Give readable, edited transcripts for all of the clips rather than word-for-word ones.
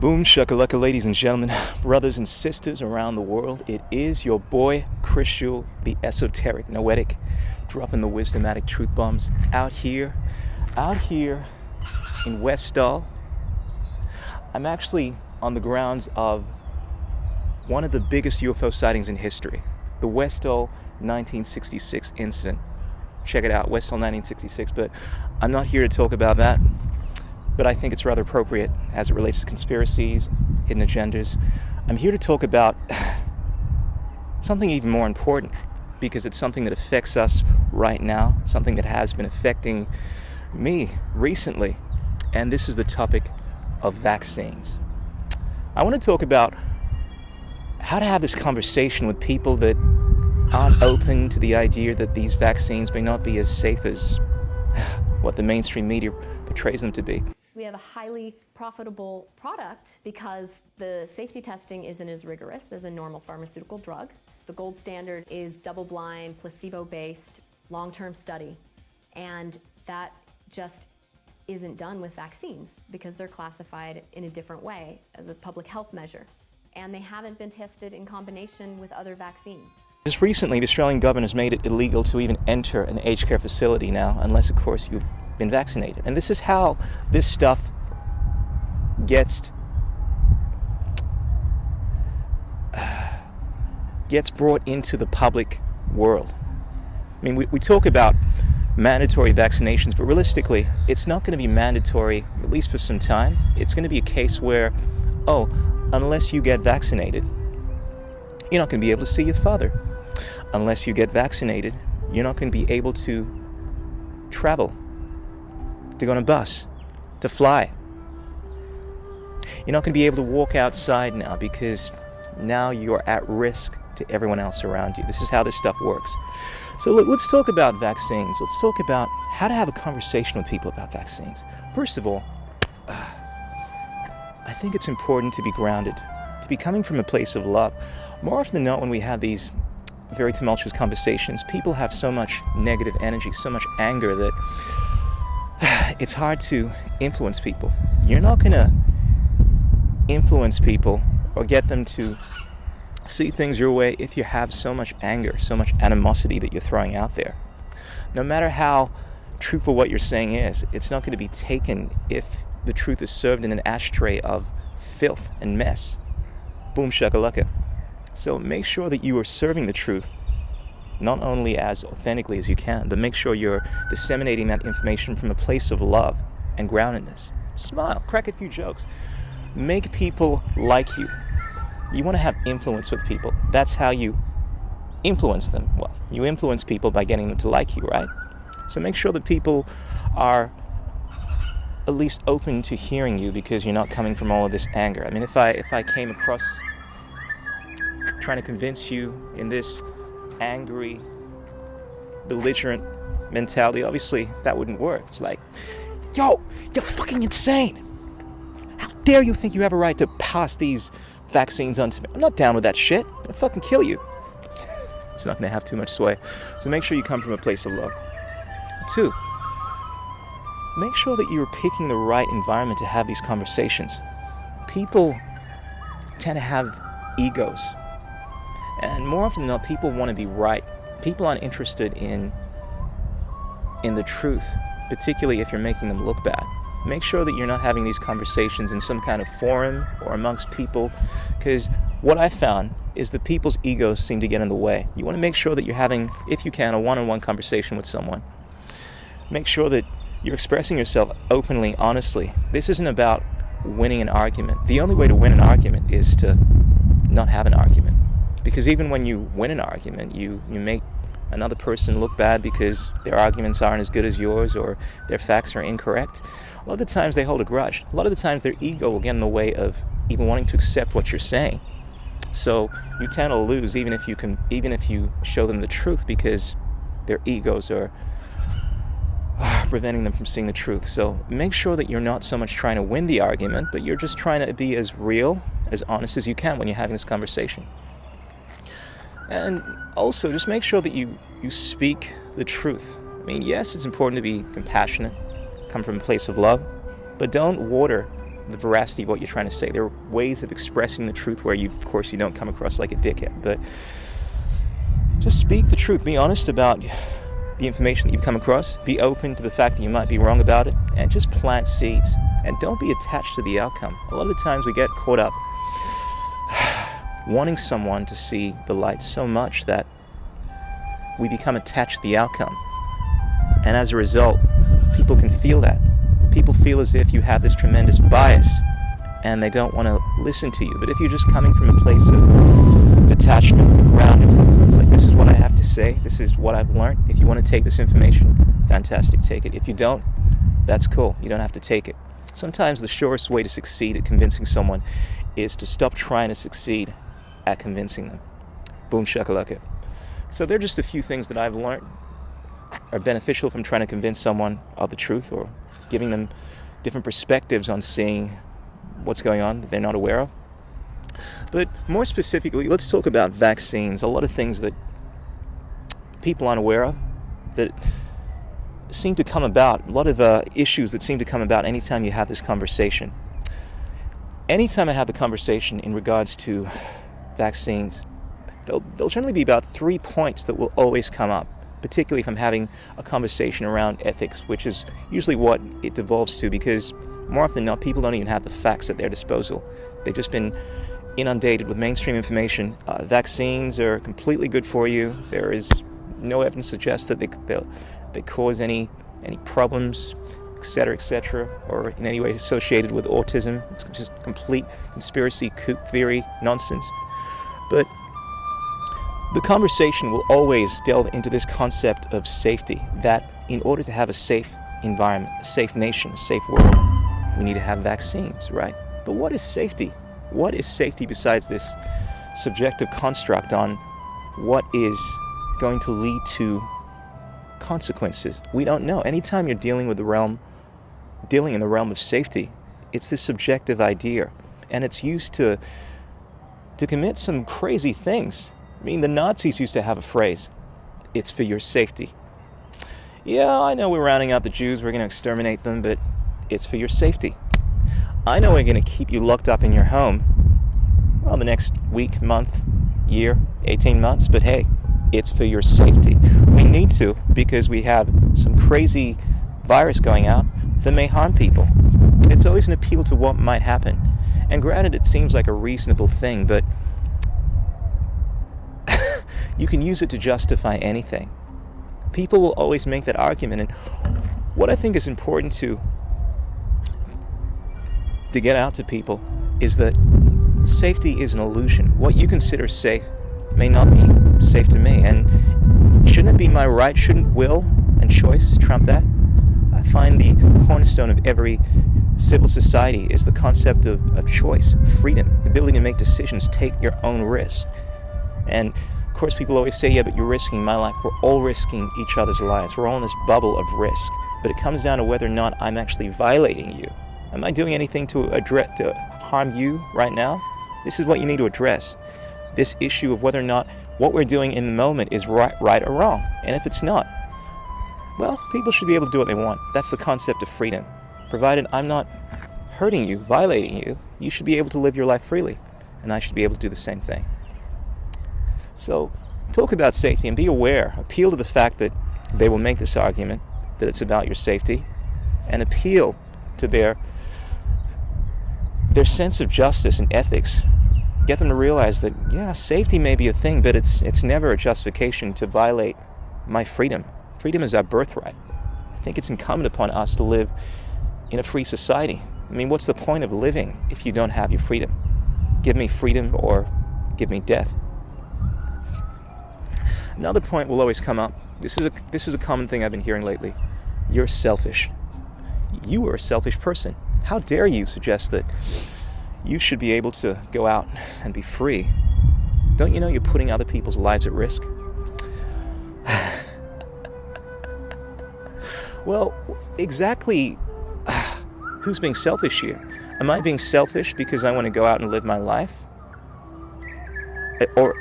Boom shakalaka, ladies and gentlemen, brothers and sisters around the world. It is your boy, Christial, the esoteric, noetic, dropping the wisdomatic truth bombs out here in Westall. I'm actually on the grounds of one of the biggest UFO sightings in history, the Westall 1966 incident. Check it out, Westall 1966, but I'm not here to talk about that. But I think it's rather appropriate as it relates to conspiracies, hidden agendas. I'm here to talk about something even more important, because it's something that affects us right now. It's something that has been affecting me recently. And this is the topic of vaccines. I want to talk about how to have this conversation with people that aren't open to the idea that these vaccines may not be as safe as what the mainstream media portrays them to be. We have a highly profitable product because the safety testing isn't as rigorous as a normal pharmaceutical drug. The gold standard is double-blind, placebo-based, long-term study, and that just isn't done with vaccines because they're classified in a different way as a public health measure, and they haven't been tested in combination with other vaccines. Just recently, the Australian government has made it illegal to even enter an aged care facility now, unless, of course, you've been vaccinated. And this is how this stuff gets brought into the public world. I mean, we talk about mandatory vaccinations, but realistically, it's not going to be mandatory, at least for some time. It's going to be a case where, unless you get vaccinated, you're not going to be able to see your father. Unless you get vaccinated, you're not going to be able to travel, to go on a bus, to fly. You're not going to be able to walk outside now because now you're at risk to everyone else around you. This is how this stuff works. So let's talk about vaccines. Let's talk about how to have a conversation with people about vaccines. First of all, I think it's important to be grounded, to be coming from a place of love. More often than not, when we have these very tumultuous conversations, people have so much negative energy, so much anger that it's hard to influence people. You're not going to influence people or get them to see things your way if you have so much anger, so much animosity that you're throwing out there. No matter how truthful what you're saying is, it's not going to be taken if the truth is served in an ashtray of filth and mess. Boom shakalaka. So make sure that you are serving the truth not only as authentically as you can, but make sure you're disseminating that information from a place of love and groundedness. Smile, crack a few jokes. Make people like you. You want to have influence with people. That's how you influence them. Well, you influence people by getting them to like you, right? So make sure that people are at least open to hearing you because you're not coming from all of this anger. I mean, if I came across trying to convince you in this angry, belligerent mentality, obviously that wouldn't work. It's like, yo, you're fucking insane. How dare you think you have a right to pass these vaccines on to me? I'm not down with that shit. I'll fucking kill you. It's not going to have too much sway. So make sure you come from a place of love. 2, make sure that you're picking the right environment to have these conversations. People tend to have egos. And more often than not, people want to be right. People aren't interested in the truth, particularly if you're making them look bad. Make sure that you're not having these conversations in some kind of forum or amongst people, because what I found is that people's egos seem to get in the way. You want to make sure that you're having, if you can, a one-on-one conversation with someone. Make sure that you're expressing yourself openly, honestly. This isn't about winning an argument. The only way to win an argument is to not have an argument. Because even when you win an argument, you make another person look bad because their arguments aren't as good as yours or their facts are incorrect. A lot of the times they hold a grudge. A lot of the times their ego will get in the way of even wanting to accept what you're saying. So you tend to lose even if you show them the truth, because their egos are preventing them from seeing the truth. So make sure that you're not so much trying to win the argument, but you're just trying to be as real, as honest as you can when you're having this conversation. And also, just make sure that you speak the truth. I mean, yes, it's important to be compassionate, come from a place of love, but don't water the veracity of what you're trying to say. There are ways of expressing the truth where of course, you don't come across like a dickhead, but just speak the truth. Be honest about the information that you've come across. Be open to the fact that you might be wrong about it, and just plant seeds. And don't be attached to the outcome. A lot of the times we get caught up wanting someone to see the light so much that we become attached to the outcome. And as a result, people can feel that. People feel as if you have this tremendous bias and they don't want to listen to you. But if you're just coming from a place of detachment, grounded, it's like, this is what I have to say, this is what I've learned. If you want to take this information, fantastic, take it. If you don't, that's cool. You don't have to take it. Sometimes the surest way to succeed at convincing someone is to stop trying to succeed at convincing them. Boom shakalaka. So they're just a few things that I've learned are beneficial from trying to convince someone of the truth, or giving them different perspectives on seeing what's going on that they're not aware of. But more specifically, let's talk about vaccines. A lot of things that people aren't aware of that seem to come about, a lot of issues that seem to come about anytime you have this conversation. Anytime I have the conversation in regards to vaccines, there'll generally be about 3 points that will always come up, particularly if I'm having a conversation around ethics, which is usually what it devolves to, because more often than not, people don't even have the facts at their disposal. They've just been inundated with mainstream information. Vaccines are completely good for you. There is no evidence to suggest that they cause any problems, etc., or in any way associated with autism. It's just complete conspiracy, coup theory nonsense. But the conversation will always delve into this concept of safety, that in order to have a safe environment, a safe nation, a safe world, we need to have vaccines, right? But what is safety? What is safety besides this subjective construct on what is going to lead to consequences? We don't know. Anytime you're dealing in the realm of safety, it's this subjective idea, and it's used to commit some crazy things. I mean, the Nazis used to have a phrase, "It's for your safety." Yeah, I know we're rounding out the Jews, we're going to exterminate them, but it's for your safety. I know we're going to keep you locked up in your home, well, the next week, month, year, 18 months, but hey, it's for your safety. We need to, because we have some crazy virus going out that may harm people. It's always an appeal to what might happen. And granted, it seems like a reasonable thing, but you can use it to justify anything. People will always make that argument, and what I think is important to get out to people is that safety is an illusion. What you consider safe may not be safe to me, and shouldn't it be my right? Shouldn't will and choice trump that? I find the cornerstone of every civil society is the concept of choice, freedom, the ability to make decisions, take your own risk. And of course, people always say, yeah, but you're risking my life. We're all risking each other's lives. We're all in this bubble of risk. But it comes down to whether or not I'm actually violating you. Am I doing anything to harm you right now? This is what you need to address. This issue of whether or not what we're doing in the moment is right or wrong. And if it's not, well, people should be able to do what they want. That's the concept of freedom. Provided I'm not hurting you, violating you, you should be able to live your life freely. And I should be able to do the same thing. So talk about safety and be aware. Appeal to the fact that they will make this argument, that it's about your safety, and appeal to their sense of justice and ethics. Get them to realize that, yeah, safety may be a thing, but it's never a justification to violate my freedom. Freedom is our birthright. I think it's incumbent upon us to live in a free society. I mean, what's the point of living if you don't have your freedom? Give me freedom or give me death. Another point will always come up. This is a common thing I've been hearing lately. You're selfish. You are a selfish person. How dare you suggest that you should be able to go out and be free? Don't you know you're putting other people's lives at risk? Well, exactly who's being selfish here? Am I being selfish because I want to go out and live my life? Or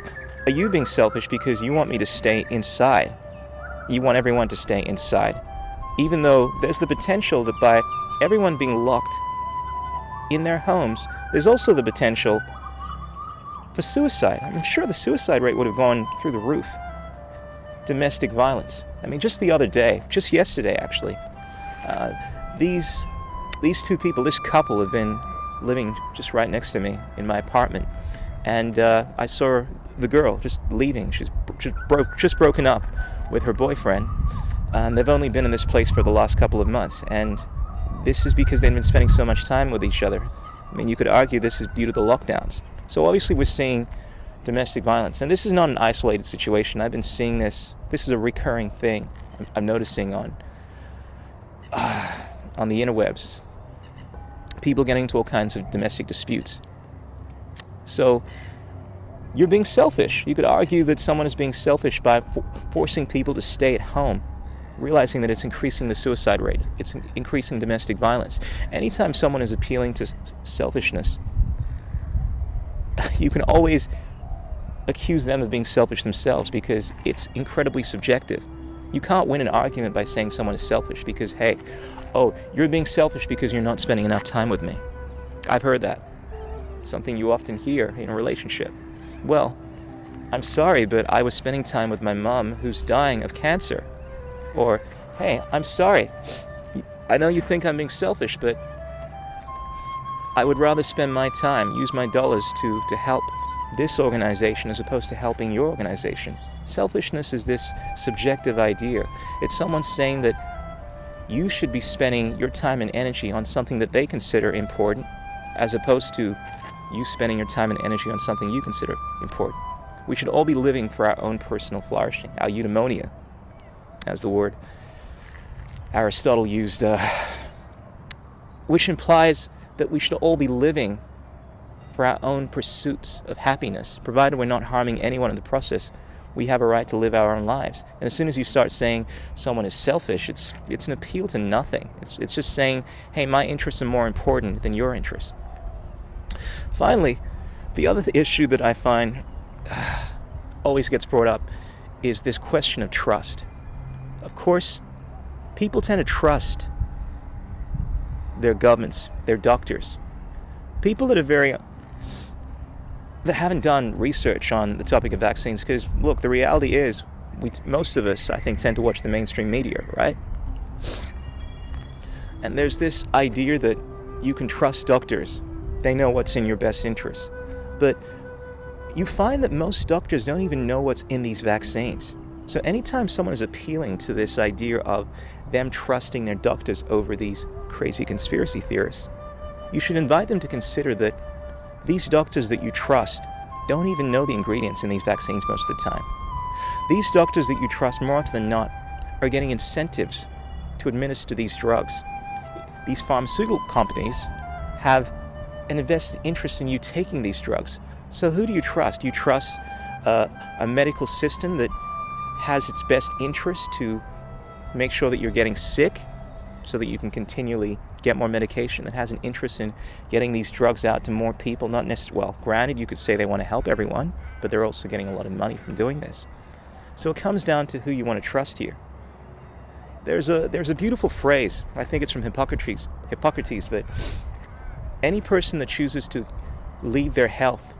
are you being selfish because you want me to stay inside? You want everyone to stay inside, even though there's the potential that by everyone being locked in their homes, there's also the potential for suicide. I'm sure the suicide rate would have gone through the roof. Domestic violence. I mean, just the other day, just yesterday actually, these two people, this couple, have been living just right next to me in my apartment, and I saw the girl just leaving. She's just broken up with her boyfriend, and they've only been in this place for the last couple of months, and this is because they've been spending so much time with each other. I mean, you could argue this is due to the lockdowns. So obviously we're seeing domestic violence, and this is not an isolated situation. I've been seeing this. This is a recurring thing I'm noticing on the interwebs. People getting into all kinds of domestic disputes. So you're being selfish. You could argue that someone is being selfish by forcing people to stay at home, realizing that it's increasing the suicide rate. It's increasing domestic violence. Anytime someone is appealing to selfishness, you can always accuse them of being selfish themselves, because it's incredibly subjective. You can't win an argument by saying someone is selfish because, hey, oh, you're being selfish because you're not spending enough time with me. I've heard that. It's something you often hear in a relationship. Well, I'm sorry, but I was spending time with my mom who's dying of cancer. Or, hey, I'm sorry. I know you think I'm being selfish, but I would rather spend my time, use my dollars to help this organization as opposed to helping your organization. Selfishness is this subjective idea. It's someone saying that you should be spending your time and energy on something that they consider important, as opposed to you spending your time and energy on something you consider important. We should all be living for our own personal flourishing, our eudaimonia, as the word Aristotle used, which implies that we should all be living for our own pursuits of happiness. Provided we're not harming anyone in the process, we have a right to live our own lives. And as soon as you start saying someone is selfish, it's an appeal to nothing. It's just saying, hey, my interests are more important than your interests. Finally, the other issue that I find always gets brought up is this question of trust. Of course, people tend to trust their governments, their doctors. People that haven't done research on the topic of vaccines, because look, the reality is, most of us, I think, tend to watch the mainstream media, right? And there's this idea that you can trust doctors. They know what's in your best interest. But you find that most doctors don't even know what's in these vaccines. So anytime someone is appealing to this idea of them trusting their doctors over these crazy conspiracy theorists, you should invite them to consider that these doctors that you trust don't even know the ingredients in these vaccines most of the time. These doctors that you trust, more often than not, are getting incentives to administer these drugs. These pharmaceutical companies have an invested interest in you taking these drugs. So who do you trust? You trust a medical system that has its best interest to make sure that you're getting sick so that you can continually get more medication, that has an interest in getting these drugs out to more people, not necessarily, well, granted, you could say they want to help everyone, but they're also getting a lot of money from doing this. So it comes down to who you want to trust here. There's a beautiful phrase, I think it's from Hippocrates, that any person that chooses to leave their health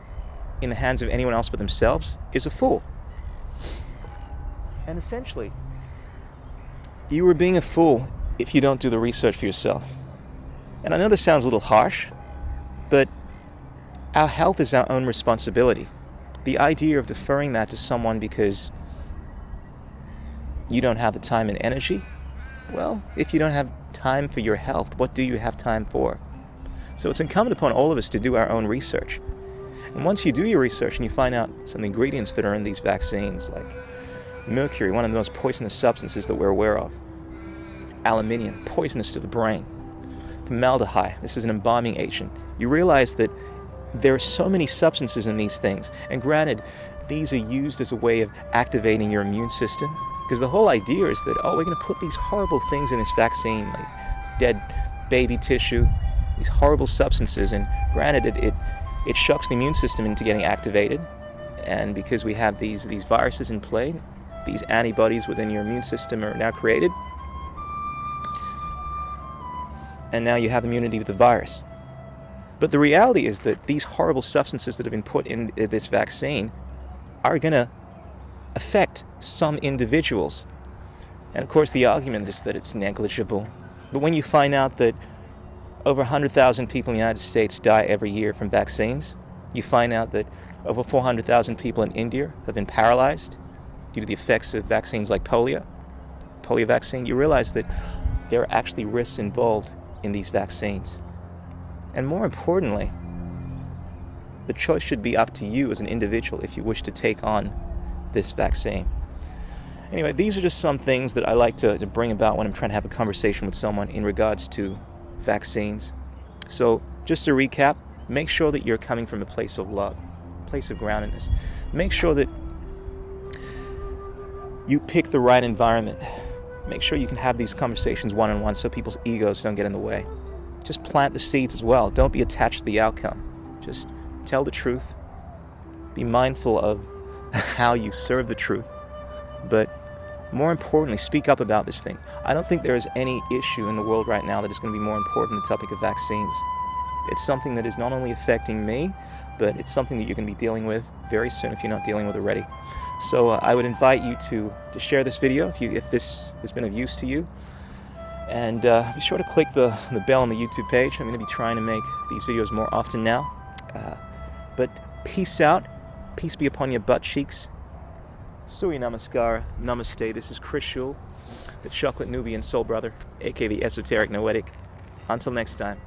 in the hands of anyone else but themselves is a fool. And essentially, you are being a fool if you don't do the research for yourself. And I know this sounds a little harsh, but our health is our own responsibility. The idea of deferring that to someone because you don't have the time and energy, well, if you don't have time for your health, what do you have time for? So it's incumbent upon all of us to do our own research. And once you do your research and you find out some of the ingredients that are in these vaccines, like mercury, one of the most poisonous substances that we're aware of, aluminium, poisonous to the brain, formaldehyde, this is an embalming agent. You realize that there are so many substances in these things, and granted, these are used as a way of activating your immune system, because the whole idea is that, oh, we're going to put these horrible things in this vaccine, like dead baby tissue, these horrible substances, and granted, it shocks the immune system into getting activated, and because we have these viruses in play, these antibodies within your immune system are now created, and now you have immunity to the virus. But the reality is that these horrible substances that have been put in this vaccine are going to affect some individuals. And of course, the argument is that it's negligible. But when you find out that over 100,000 people in the United States die every year from vaccines, you find out that over 400,000 people in India have been paralyzed due to the effects of vaccines like polio vaccine, you realize that there are actually risks involved in these vaccines. And more importantly, the choice should be up to you as an individual if you wish to take on this vaccine. Anyway, these are just some things that I like to bring about when I'm trying to have a conversation with someone in regards to vaccines. So just to recap, make sure that you're coming from a place of love, a place of groundedness. Make sure that you pick the right environment. Make sure you can have these conversations one-on-one so people's egos don't get in the way. Just plant the seeds as well. Don't be attached to the outcome. Just tell the truth. Be mindful of how you serve the truth. But more importantly, speak up about this thing. I don't think there is any issue in the world right now that is going to be more important than the topic of vaccines. It's something that is not only affecting me, but it's something that you're going to be dealing with very soon if you're not dealing with it already. So I would invite you to share this video if this has been of use to you. And be sure to click the bell on the YouTube page. I'm going to be trying to make these videos more often now. But peace out. Peace be upon your butt cheeks. Surya Namaskara. Namaste. This is Chris Shul, the Chocolate Nubian Soul Brother, aka the Esoteric Noetic. Until next time.